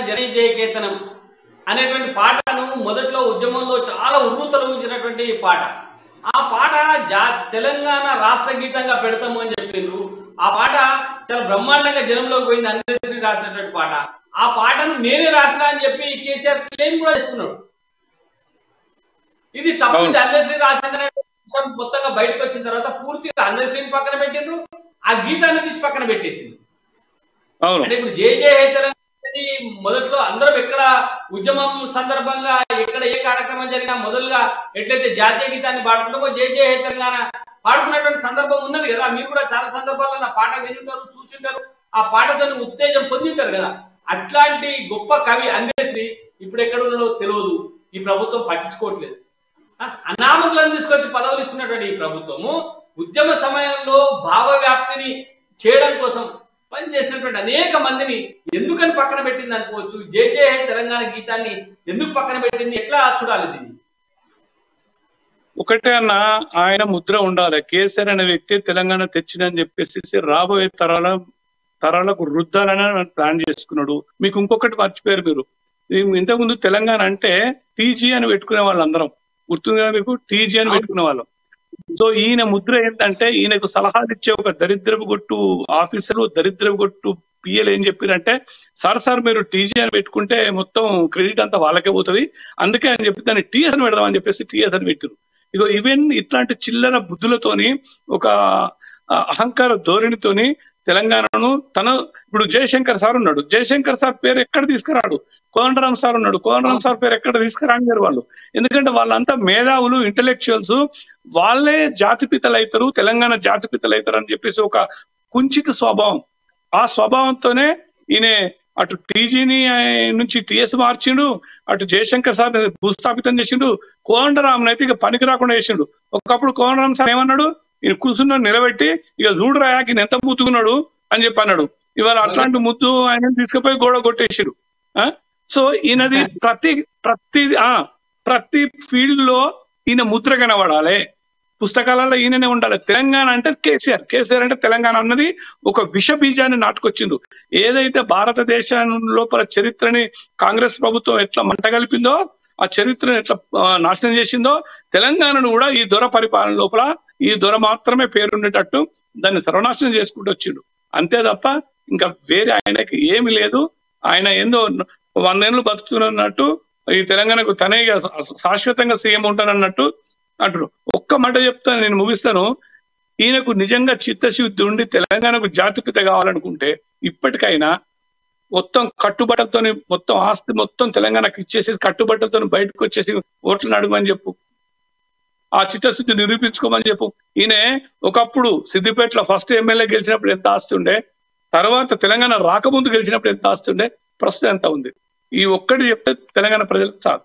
జనజయకేతనం అనేటువంటి పాటను మొదట్లో ఉద్యమంలో చాలా ఉర్రూతలూగించినటువంటి పాట. ఆ పాట తెలంగాణ రాష్ట్ర గీతంగా పెడతాము అని చెప్పిండ్రు. ఆ పాట చాలా బ్రహ్మాండంగా జనంలోకి పోయింది. అందశ్రీ రాసినటువంటి పాట. ఆ పాటను నేనే రాసినా అని చెప్పి కేసీఆర్ క్లెయిమ్ కూడా చేస్తున్నాడు. ఇది తప్పు. అందశ్రీ రాసిందనే విషయం మొత్తంగా బయటకు వచ్చిన తర్వాత పూర్తిగా అందశ్రీని పక్కన పెట్టిండ్రు, ఆ గీతాన్ని తీసి పక్కన పెట్టేసింది. అంటే ఇప్పుడు జే తెలంగాణ మొదట్లో అందరం ఎక్కడ ఉద్యమం సందర్భంగా ఎక్కడ ఏ కార్యక్రమం జరిగినా మొదలుగా ఎట్లయితే జాతీయ గీతాన్ని పాడుకుంటామో జే తెలంగాణ పాడుకున్నటువంటి సందర్భం ఉన్నది కదా. మీరు కూడా చాలా సందర్భాల్లో నా పాట వినింటారు, చూసింటారు, ఆ పాటతో ఉత్తేజం పొందింటారు కదా. అట్లాంటి గొప్ప కవి అందశ్రీ ఇప్పుడు ఎక్కడ ఉన్నాడో తెలియదు. ఈ ప్రభుత్వం పట్టించుకోవట్లేదు. అనామకులను తీసుకొచ్చి పదవులు ఇస్తున్నటువంటి ఈ ప్రభుత్వము ఉద్యమ సమయంలో భావ వ్యాప్తిని చేయడం కోసం పనిచేసినటువంటి అనేక మందిని ఎందుకని పక్కన పెట్టింది అనుకోవచ్చు. జే తెలంగాణ గీతాన్ని ఎందుకు పక్కన పెట్టింది, ఎట్లా చూడాలి దీన్ని? ఒకటే అన్న, ఆయన ముద్ర ఉండాలి. కేసీఆర్ అనే వ్యక్తి తెలంగాణ తెచ్చిందని చెప్పేసి రాబోయే తరాలకు రుద్దాలని ప్లాన్ చేసుకున్నాడు. మీకు ఇంకొకటి మర్చిపోయారు మీరు. ఇంతకుముందు తెలంగాణ అంటే టీజీ అని పెట్టుకునే వాళ్ళందరం గుర్తుందిగా మీకు, టీజీ అని పెట్టుకునే వాళ్ళం. సో ఈయన ముద్ర ఏంటంటే, ఈయనకు సలహాలు ఇచ్చే ఒక దరిద్రపు కొట్టు ఆఫీసరు, దరిద్రపు కొట్టు పిఎల్ ఏం చెప్పారంటే, సార్ మీరు టీజీ అని పెట్టుకుంటే మొత్తం క్రెడిట్ అంతా వాళ్ళకే పోతుంది, అందుకే అని చెప్పి దాన్ని టీఎస్ అని పెడదామని చెప్పేసి టీఎస్ అని పెట్టారు. ఇగో ఈవెన్ ఇట్లాంటి చిల్లర బుద్ధులతోని, ఒక అహంకార ధోరణితోని తెలంగాణను ఇప్పుడు జయశంకర్ సార్ ఉన్నాడు, జయశంకర్ సార్ పేరు ఎక్కడ తీసుకురాడు. కోదండరాం సార్ ఉన్నాడు, కోదండరాం సార్ పేరు ఎక్కడ తీసుకురానియరు వాళ్ళు. ఎందుకంటే వాళ్ళంతా మేధావులు, ఇంటలెక్చువల్స్, వాళ్ళే జాతిపితలు అవుతారు, తెలంగాణ జాతిపితలు అవుతారు అని చెప్పేసి ఒక కుంచిత స్వభావం. ఆ స్వభావంతోనే ఈయన అటు టీజీని నుంచి టీఎస్ మార్చిండు, అటు జయశంకర్ సార్ భూస్థాపితం చేసిండు, కోదండరాం అయితే ఇక పనికి రాకుండా చేసిండు. ఒకప్పుడు కోదండరాం సార్ ఏమన్నాడు, ఈయన కూర్చున్నాడు నిలబెట్టి, ఇక చూడురా ఈయన ఎంత ముత్తుకున్నాడు అని చెప్పి అన్నాడు. ఇవాళ అట్లాంటి ముద్దు ఆయన తీసుకుపోయి గోడ కొట్టేసాడు. సో ఈయనది ప్రతి ఫీల్డ్ లో ఈయన ముద్ర కనబడాలి, పుస్తకాలలో ఈయననే ఉండాలి. తెలంగాణ అంటే కేసీఆర్ అంటే తెలంగాణ అన్నది ఒక విష బీజాన్ని నాటుకొచ్చిండు. ఏదైతే భారతదేశం లోపల చరిత్రని కాంగ్రెస్ ప్రభుత్వం ఎట్లా మంటగలిపిందో, ఆ చరిత్రను ఎట్లా నాశనం చేసిందో, తెలంగాణను కూడా ఈ దొర పరిపాలన లోపల ఈ దొర మాత్రమే పేరుండేటట్టు దాన్ని సర్వనాశనం చేసుకుంటూ వచ్చిండు. అంతే తప్ప ఇంకా వేరే ఆయనకి ఏమి లేదు. ఆయన ఏందో 100 ఏళ్ళు బతుకుతున్నట్టు, ఈ తెలంగాణకు తనే శాశ్వతంగా సీఎం ఉంటానన్నట్టు అంటారు. ఒక్క మాట చెప్తాను, నేను ముగిస్తాను. ఈయనకు నిజంగా చిత్తశుద్ధి ఉండి తెలంగాణకు జాతిపిత కావాలనుకుంటే ఇప్పటికైనా మొత్తం కట్టుబట్టలతో, మొత్తం ఆస్తి మొత్తం తెలంగాణకు ఇచ్చేసి కట్టుబట్టలతో బయటకు వచ్చేసి ఓట్లను అడగమని చెప్పు, ఆ చిత్తశుద్ధి నిరూపించుకోమని చెప్పు. ఈయన ఒకప్పుడు సిద్దిపేటలో ఫస్ట్ ఎమ్మెల్యే గెలిచినప్పుడు ఎంత ఆస్తి ఉండే, తర్వాత తెలంగాణ రాకముందు గెలిచినప్పుడు ఎంత ఆస్తి ఉండే, ప్రస్తుతం ఎంత ఉంది, ఈ ఒక్కటి చెప్తే తెలంగాణ ప్రజలకు చాలు.